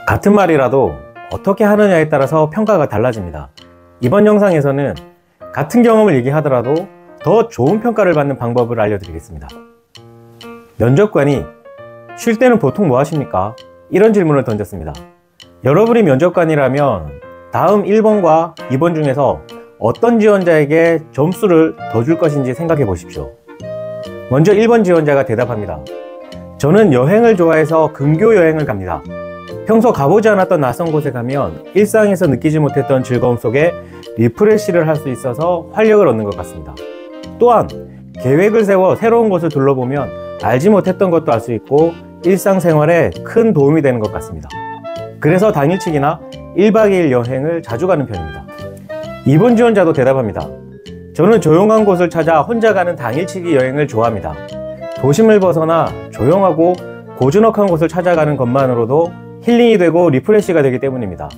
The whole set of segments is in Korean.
같은 말이라도 어떻게 하느냐에 따라서 평가가 달라집니다. 이번 영상에서는 같은 경험을 얘기하더라도 더 좋은 평가를 받는 방법을 알려드리겠습니다. 면접관이 쉴 때는 보통 뭐 하십니까? 이런 질문을 던졌습니다. 여러분이 면접관이라면 다음 1번과 2번 중에서 어떤 지원자에게 점수를 더 줄 것인지 생각해 보십시오. 먼저 1번 지원자가 대답합니다. 저는 여행을 좋아해서 근교 여행을 갑니다. 평소 가보지 않았던 낯선 곳에 가면 일상에서 느끼지 못했던 즐거움 속에 리프레시를 할 수 있어서 활력을 얻는 것 같습니다. 또한 계획을 세워 새로운 곳을 둘러보면 알지 못했던 것도 알 수 있고 일상생활에 큰 도움이 되는 것 같습니다. 그래서 당일치기나 1박 2일 여행을 자주 가는 편입니다. 2번 지원자도 대답합니다. 저는 조용한 곳을 찾아 혼자 가는 당일치기 여행을 좋아합니다. 도심을 벗어나 조용하고 고즈넉한 곳을 찾아가는 것만으로도 힐링이 되고 리프레시가 되기 때문입니다.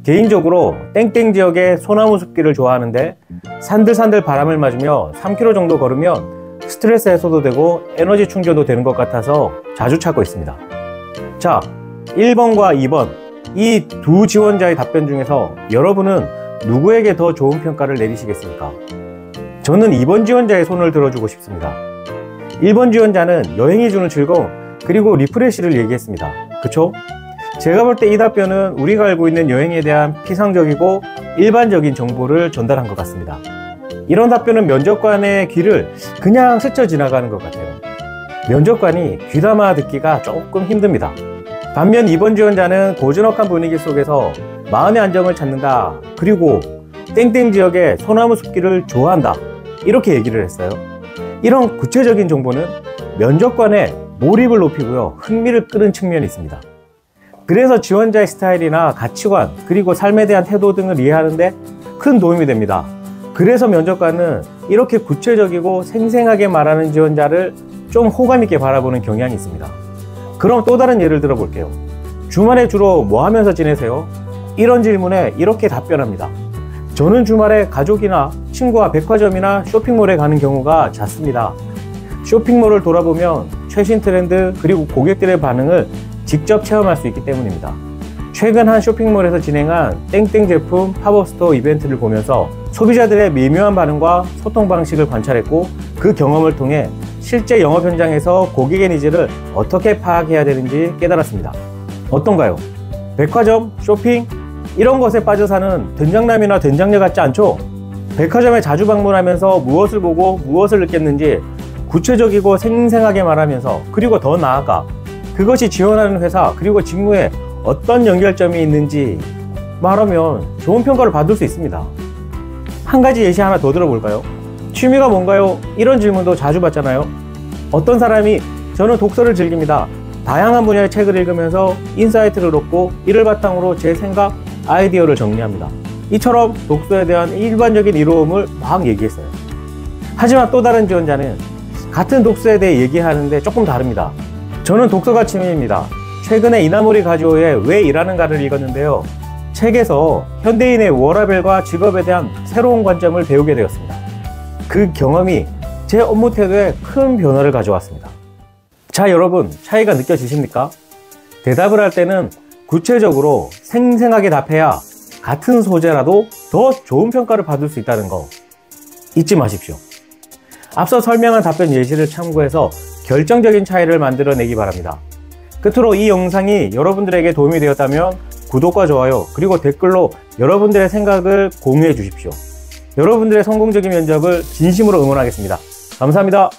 개인적으로 땡땡 지역의 소나무 숲길을 좋아하는데 산들산들 바람을 맞으며 3km 정도 걸으면 스트레스 해소도 되고 에너지 충전도 되는 것 같아서 자주 찾고 있습니다. 자, 1번과 2번 이 두 지원자의 답변 중에서 여러분은 누구에게 더 좋은 평가를 내리시겠습니까? 저는 2번 지원자의 손을 들어주고 싶습니다. 1번 지원자는 여행이 주는 즐거움 그리고 리프레시를 얘기했습니다. 그쵸? 제가 볼 때 이 답변은 우리가 알고 있는 여행에 대한 피상적이고 일반적인 정보를 전달한 것 같습니다. 이런 답변은 면접관의 귀를 그냥 스쳐 지나가는 것 같아요. 면접관이 귀담아 듣기가 조금 힘듭니다. 반면 2번 지원자는 고즈넉한 분위기 속에서 마음의 안정을 찾는다, 그리고 땡땡 지역의 소나무 숲길을 좋아한다, 이렇게 얘기를 했어요. 이런 구체적인 정보는 면접관의 몰입을 높이고요, 흥미를 끄는 측면이 있습니다. 그래서 지원자의 스타일이나 가치관 그리고 삶에 대한 태도 등을 이해하는데 큰 도움이 됩니다. 그래서 면접관은 이렇게 구체적이고 생생하게 말하는 지원자를 좀 호감 있게 바라보는 경향이 있습니다. 그럼 또 다른 예를 들어 볼게요. 주말에 주로 뭐 하면서 지내세요? 이런 질문에 이렇게 답변합니다. 저는 주말에 가족이나 친구와 백화점이나 쇼핑몰에 가는 경우가 잦습니다. 쇼핑몰을 돌아보면 최신 트렌드 그리고 고객들의 반응을 직접 체험할 수 있기 때문입니다. 최근 한 쇼핑몰에서 진행한 땡땡 제품 팝업 스토어 이벤트를 보면서 소비자들의 미묘한 반응과 소통 방식을 관찰했고 그 경험을 통해 실제 영업 현장에서 고객의 니즈를 어떻게 파악해야 되는지 깨달았습니다. 어떤가요? 백화점, 쇼핑 이런 것에 빠져 사는 된장남이나 된장녀 같지 않죠? 백화점에 자주 방문하면서 무엇을 보고 무엇을 느꼈는지 구체적이고 생생하게 말하면서, 그리고 더 나아가 그것이 지원하는 회사 그리고 직무에 어떤 연결점이 있는지 말하면 좋은 평가를 받을 수 있습니다. 한 가지 예시 하나 더 들어볼까요? 취미가 뭔가요? 이런 질문도 자주 받잖아요. 어떤 사람이 저는 독서를 즐깁니다. 다양한 분야의 책을 읽으면서 인사이트를 얻고 이를 바탕으로 제 생각, 아이디어를 정리합니다. 이처럼 독서에 대한 일반적인 이로움을 막 얘기했어요. 하지만 또 다른 지원자는 같은 독서에 대해 얘기하는데 조금 다릅니다. 저는 독서가 취미입니다. 최근에 이나모리 가지오의 왜 일하는가를 읽었는데요. 책에서 현대인의 워라밸과 직업에 대한 새로운 관점을 배우게 되었습니다. 그 경험이 제 업무 태도에 큰 변화를 가져왔습니다. 자, 여러분, 차이가 느껴지십니까? 대답을 할 때는 구체적으로 생생하게 답해야 같은 소재라도 더 좋은 평가를 받을 수 있다는 거 잊지 마십시오. 앞서 설명한 답변 예시를 참고해서 결정적인 차이를 만들어내기 바랍니다. 끝으로 이 영상이 여러분들에게 도움이 되었다면 구독과 좋아요 그리고 댓글로 여러분들의 생각을 공유해 주십시오. 여러분들의 성공적인 면접을 진심으로 응원하겠습니다. 감사합니다.